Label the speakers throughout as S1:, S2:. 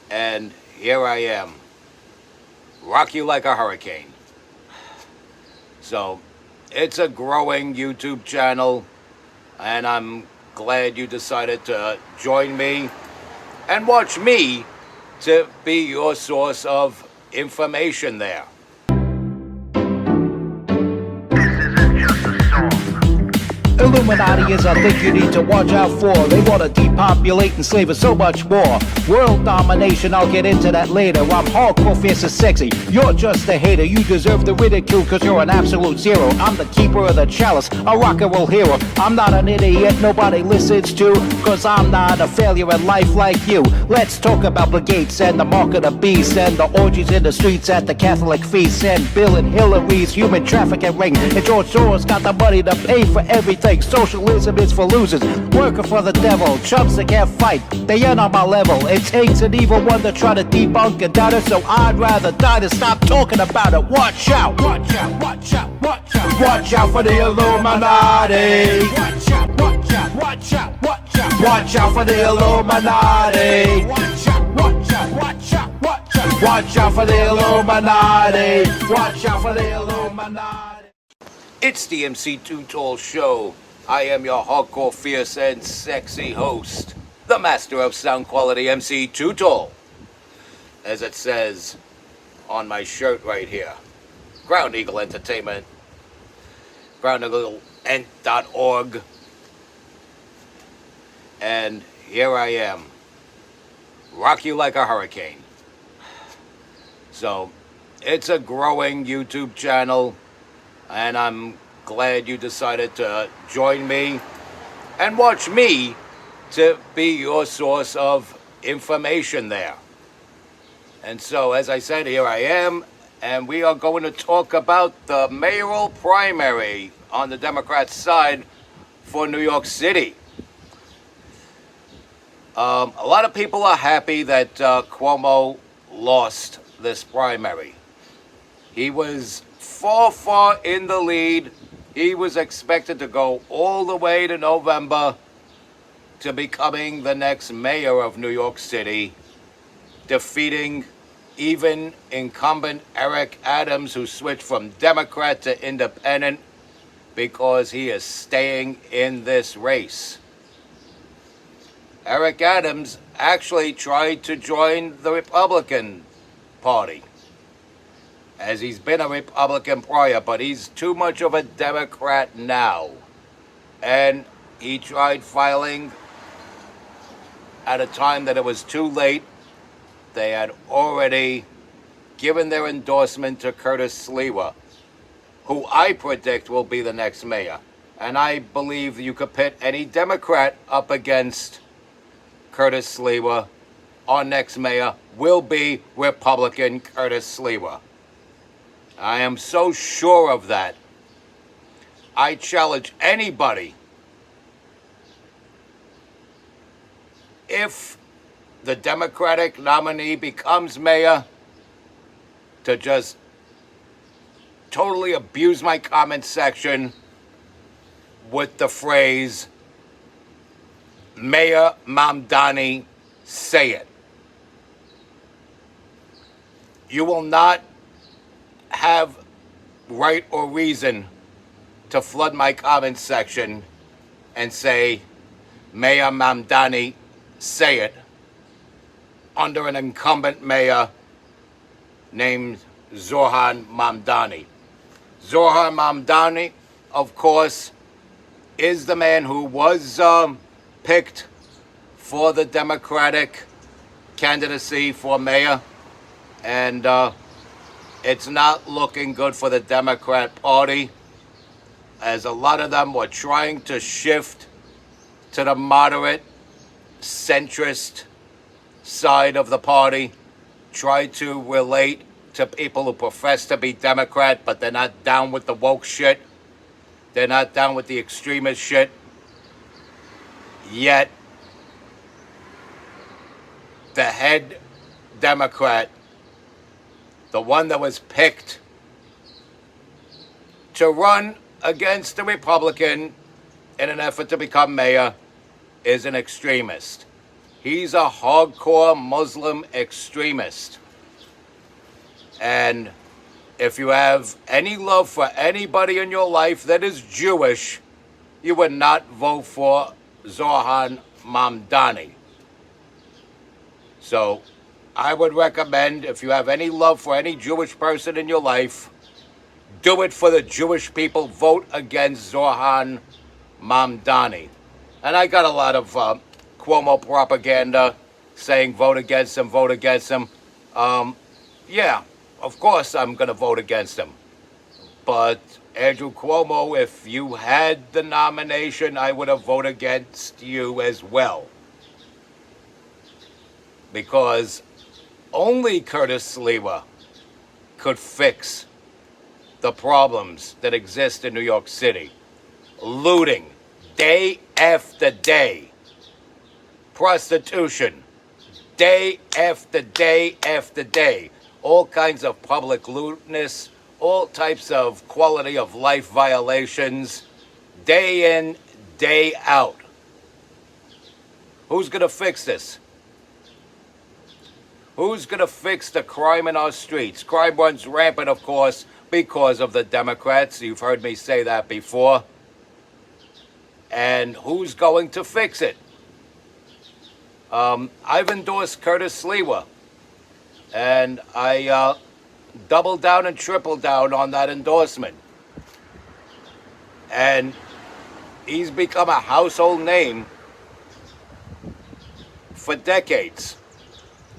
S1: And here I am. Rock you like a hurricane. So, it's a growing YouTube channel, and I'm glad you decided to join me and watch me to be your source of information there.
S2: Illuminati is a thing you need to watch out for. They want to depopulate and slave us so much more. World domination, I'll get into that later. I'm hardcore, fierce and sexy. You're just a hater. You deserve the ridicule because you're an absolute zero. I'm the keeper of the chalice, a rock and roll hero. I'm not an idiot nobody listens to, because I'm not a failure in life like you. Let's talk about Bill Gates and the mark of the beast, and the orgies in the streets at the Catholic feasts, and Bill and Hillary's human trafficking ring, and George Soros got the money to pay for everything. Socialism is for losers, working for the devil. Chumps that can't fight, they ain't on my level. It takes an evil one to try to debunk a doubter, so I'd rather die than stop talking about it. Watch out, watch out, watch out, watch out. Watch out for the Illuminati. Watch out, watch out, watch out, watch out. Watch out for the Illuminati. Watch out, watch out, watch out, watch out. Watch out for the Illuminati. Watch out for the Illuminati.
S1: It's the MC Too Tall Show. I am your hardcore, fierce, and sexy host, the master of sound quality, MC Too Tall. As it says on my shirt right here, Ground Eagle Entertainment, groundeagleent.org. And here I am, rock you like a hurricane. So, it's a growing YouTube channel, and I'm glad you decided to join me and watch me to be your source of information there. And so, as I said, here I am, and we are going to talk about the mayoral primary on the Democrat side for New York City. A lot of people are happy that Cuomo lost this primary. He was far in the lead. He was expected to go all the way to November to becoming the next mayor of New York City, defeating even incumbent Eric Adams, who switched from Democrat to Independent because he is staying in this race. Eric Adams actually tried to join the Republican Party, as he's been a Republican prior, but he's too much of a Democrat now. And he tried filing at a time that it was too late. They had already given their endorsement to Curtis Sliwa, who I predict will be the next mayor. And I believe you could pit any Democrat up against Curtis Sliwa. Our next mayor will be Republican Curtis Sliwa. I am so sure of that. I challenge anybody, if the Democratic nominee becomes mayor, to just totally abuse my comment section with the phrase, Mayor Mamdani, say it. You will not have right or reason to flood my comment section and say, Mayor Mamdani, say it, under an incumbent mayor named Zohran Mamdani. Zohran Mamdani, of course, is the man who was picked for the Democratic candidacy for mayor, and it's not looking good for the Democrat Party, as a lot of them were trying to shift to the moderate, centrist side of the party, try to relate to people who profess to be Democrat, but they're not down with the woke shit. They're not down with the extremist shit. Yet, the head Democrat, the one that was picked to run against the Republican in an effort to become mayor, is an extremist. He's a hardcore Muslim extremist. And if you have any love for anybody in your life that is Jewish, you would not vote for Zohran Mamdani. So I would recommend, if you have any love for any Jewish person in your life, do it for the Jewish people. Vote against Zohran Mamdani. And I got a lot of Cuomo propaganda saying vote against him, vote against him. Yeah, of course I'm going to vote against him. But Andrew Cuomo, if you had the nomination, I would have voted against you as well. Because only Curtis Sliwa could fix the problems that exist in New York City. Looting, day after day. Prostitution, day after day after day. All kinds of public lewdness, all types of quality of life violations, day in, day out. Who's going to fix this? Who's going to fix the crime in our streets? Crime runs rampant, of course, because of the Democrats. You've heard me say that before. And who's going to fix it? I've endorsed Curtis Sliwa. And I doubled down and tripled down on that endorsement. And he's become a household name for decades.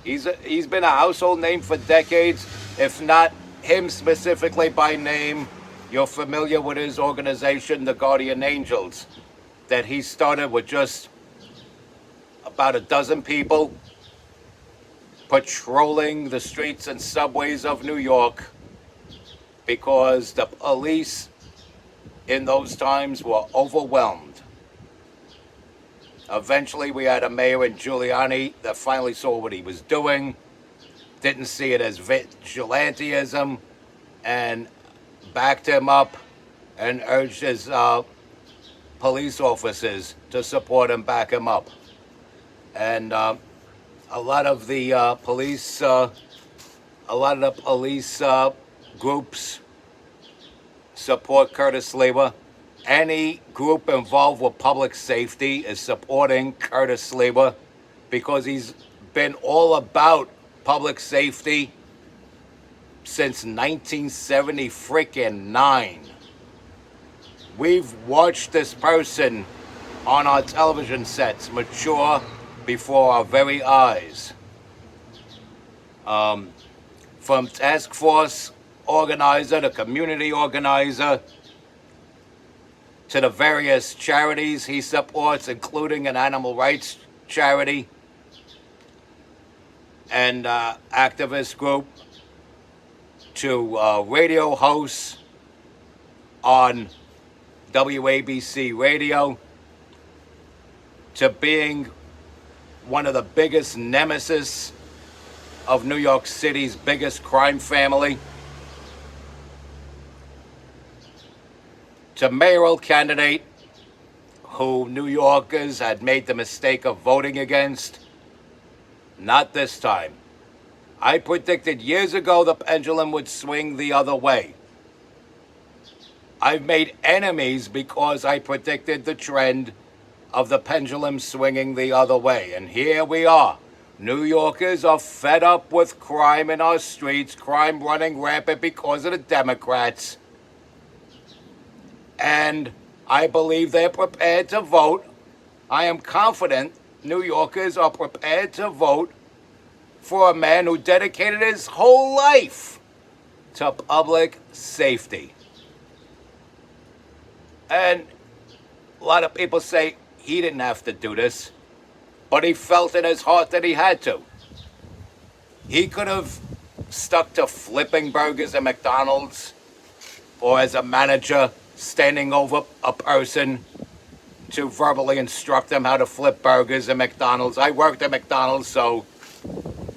S1: He's been a household name for decades, if not him specifically by name. You're familiar with his organization, the Guardian Angels, that he started with just about a dozen people patrolling the streets and subways of New York because the police in those times were overwhelmed. Eventually, we had a mayor in Giuliani that finally saw what he was doing, didn't see it as vigilantism, and backed him up and urged his police officers to support him, back him up. And a lot of the police groups support Curtis Sliwa. Any group involved with public safety is supporting Curtis Sliwa because he's been all about public safety since 1979. We've watched this person on our television sets mature before our very eyes. From task force organizer to community organizer to the various charities he supports, including an animal rights charity and activist group, to radio hosts on WABC radio, to being one of the biggest nemesis of New York City's biggest crime family, to mayoral candidate who New Yorkers had made the mistake of voting against. Not this time. I predicted years ago the pendulum would swing the other way. I've made enemies because I predicted the trend of the pendulum swinging the other way. And here we are. New Yorkers are fed up with crime in our streets, crime running rampant because of the Democrats. And I believe they're prepared to vote. I am confident New Yorkers are prepared to vote for a man who dedicated his whole life to public safety. And a lot of people say he didn't have to do this, but he felt in his heart that he had to. He could have stuck to flipping burgers at McDonald's, or as a manager standing over a person to verbally instruct them how to flip burgers at McDonald's. I worked at McDonald's, so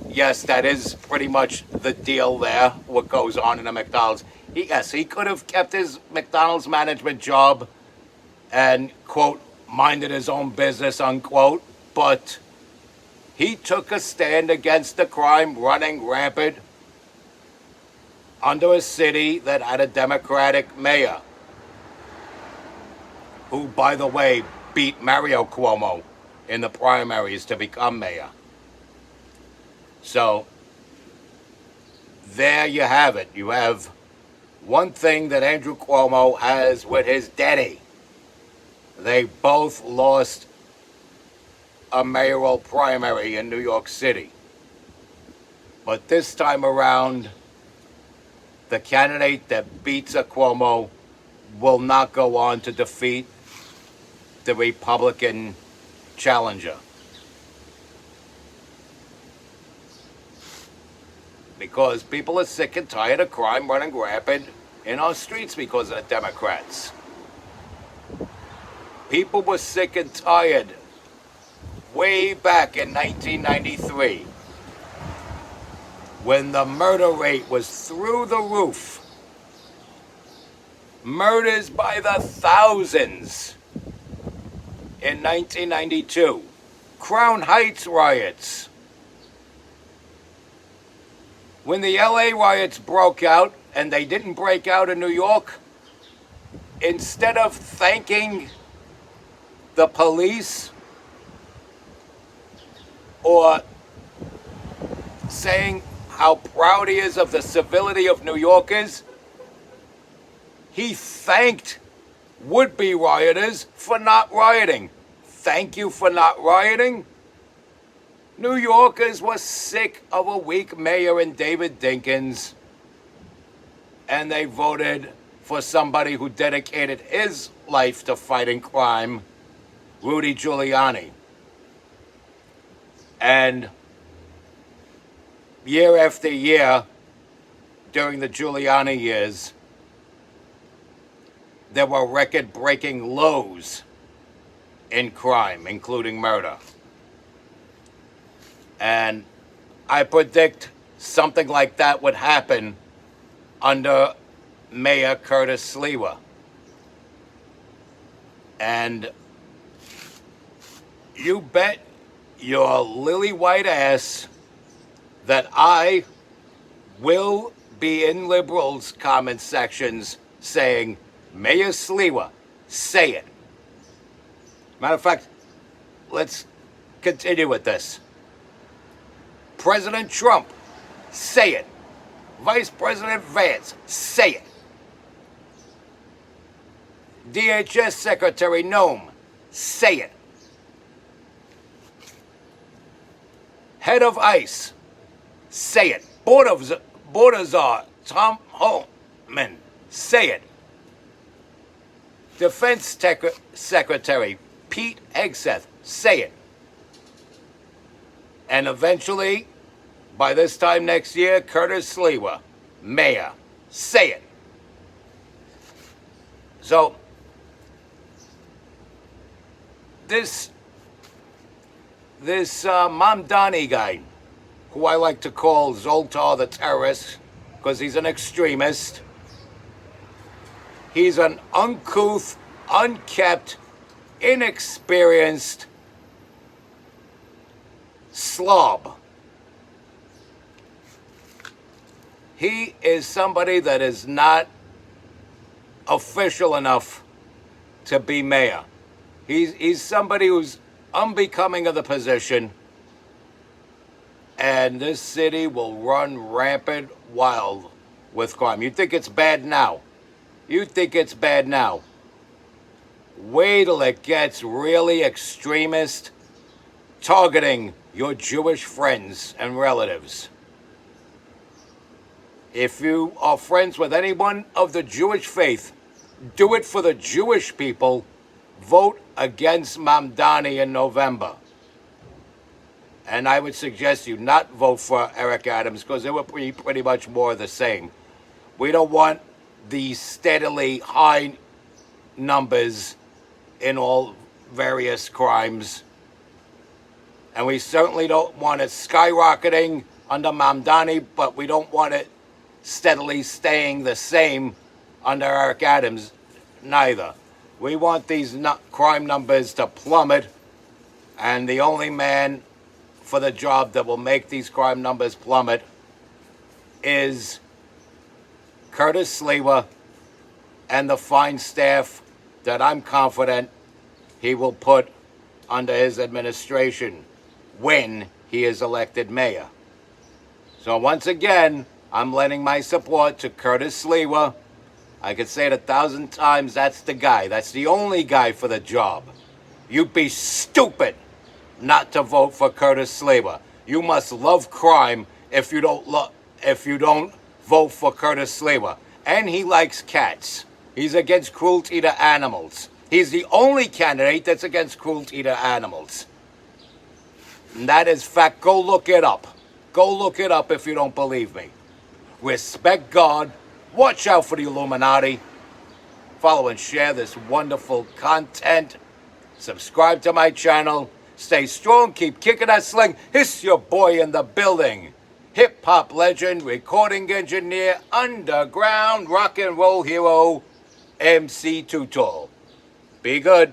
S1: yes, that is pretty much the deal there, what goes on in a McDonald's. He could have kept his McDonald's management job and, quote, minded his own business, unquote, but He took a stand against the crime running rampant under a city that had a Democratic mayor, who, by the way, beat Mario Cuomo in the primaries to become mayor. So, there you have it. You have one thing that Andrew Cuomo has with his daddy. They both lost a mayoral primary in New York City. But this time around, the candidate that beats a Cuomo will not go on to defeat the Republican challenger. Because people are sick and tired of crime running rampant in our streets because of the Democrats. People were sick and tired way back in 1993 when the murder rate was through the roof. Murders by the thousands in 1992. Crown Heights riots. When the LA riots broke out, and they didn't break out in New York, instead of thanking the police or saying how proud he is of the civility of New Yorkers, he thanked would-be rioters for not rioting. Thank you for not rioting. New Yorkers were sick of a weak mayor in David Dinkins, and they voted for somebody who dedicated his life to fighting crime, Rudy Giuliani. And year after year, during the Giuliani years, there were record-breaking lows in crime, including murder. And I predict something like that would happen under Mayor Curtis Sliwa. And you bet your lily white ass that I will be in liberals' comment sections saying, Mayor Sliwa, say it. Matter of fact, let's continue with this. President Trump, say it. Vice President Vance, say it. DHS Secretary Noem, say it. Head of ICE, say it. Border Czar Tom Homan, say it. Defense Secretary Pete Hegseth, say it. And eventually, by this time next year, Curtis Sliwa, mayor, say it. So, this Mamdani guy, who I like to call Zoltar the terrorist, because he's an extremist, he's an uncouth, unkept, inexperienced slob. He is somebody that is not official enough to be mayor. He's somebody who's unbecoming of the position, and this city will run rampant wild with crime. You think it's bad now? You think it's bad now? Wait till it gets really extremist, targeting your Jewish friends and relatives. If you are friends with anyone of the Jewish faith, do it for the Jewish people. Vote against Mamdani in November. And I would suggest you not vote for Eric Adams, because they were pretty much more of the same. We don't want these steadily high numbers in all various crimes. And we certainly don't want it skyrocketing under Mamdani, but we don't want it steadily staying the same under Eric Adams neither. We want these crime numbers to plummet, and the only man for the job that will make these crime numbers plummet is Curtis Sliwa and the fine staff that I'm confident he will put under his administration when he is elected mayor. So once again, I'm lending my support to Curtis Sliwa. I could say it 1,000 times, that's the guy. That's the only guy for the job. You'd be stupid not to vote for Curtis Sliwa. You must love crime if you don't vote for Curtis Sliwa. And he likes cats. He's against cruelty to animals. He's the only candidate that's against cruelty to animals. And that is fact. Go look it up. Go look it up if you don't believe me. Respect God. Watch out for the Illuminati. Follow and share this wonderful content. Subscribe to my channel. Stay strong. Keep kicking that sling. It's your boy in the building. Hip-hop legend, recording engineer, underground rock and roll hero, MC Too Tall. Be good.